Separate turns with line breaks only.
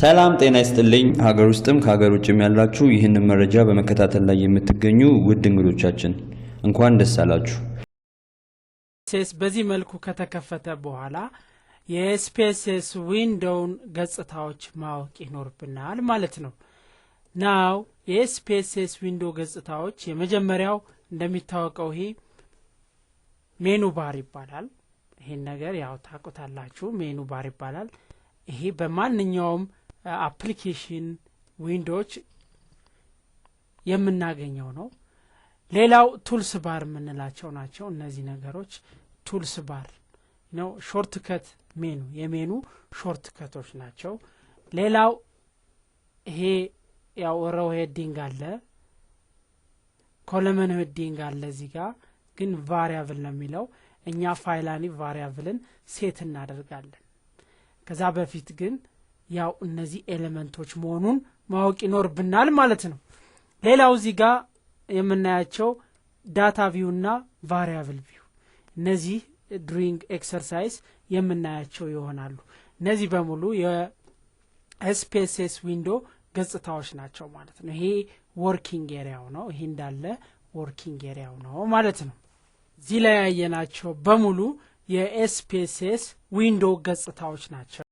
ሰላም ጤና ይስጥልኝ ሀገር ውስጥም ከሀገር ውጭም ያላችሁ ይህንን መረጃ በመከታተል ላይ የምትገኙ ውድ እንግዶቻችን እንኳን ደስ አላችሁ።
በዚህ መልኩ ከተከፈተ በኋላ የስፔስስ ዊንዶውን ገጽታዎች ማወቅ ይኖርብናል ማለት ነው። ናው የስፔስስ ዊንዶው ገጽታዎች የመጀመሪያው እንደሚታወቀው ይሄ ሜኑ ባር ይባላል። ይሄን ነገር ያው ታውቁታላችሁ፣ ሜኑ ባር ይባላል። ይሄ በማንኛውም አፕሊኬሽን ዊንዶዎች የምናገኘው ነው። ሌላው ቱልስ ባር የምንላቸው ናቸው። እነዚህ ነገሮች ቱልስ ባር ነው። ሾርት ከት ሜኑ የሜኑ ሾርት ከቶች ናቸው። ሌላው ይሄ ያው ሮው ሄዲንግ አለ፣ ኮለመን ሄዲንግ አለ። እዚህ ጋር ግን ቫሪያብል ነው የሚለው። እኛ ፋይላኒ ቫሪያብልን ሴት እናደርጋለን። ከዛ በፊት ግን ያው እነዚህ ኤሌመንቶች መሆኑን ማወቅ ይኖርብናል ማለት ነው። ሌላው እዚህ ጋር የምናያቸው ዳታ ቪው እና ቫሪያብል ቪው፣ እነዚህ ዱሪንግ ኤክሰርሳይዝ የምናያቸው ይሆናሉ። እነዚህ በሙሉ የኤስፔስስ ዊንዶ ገጽታዎች ናቸው ማለት ነው። ይሄ ወርኪንግ ኤሪያው ነው። ይሄ እንዳለ ወርኪንግ ኤሪያው ነው ማለት ነው። እዚህ ላይ ያየናቸው በሙሉ የኤስፔስስ ዊንዶ ገጽታዎች ናቸው።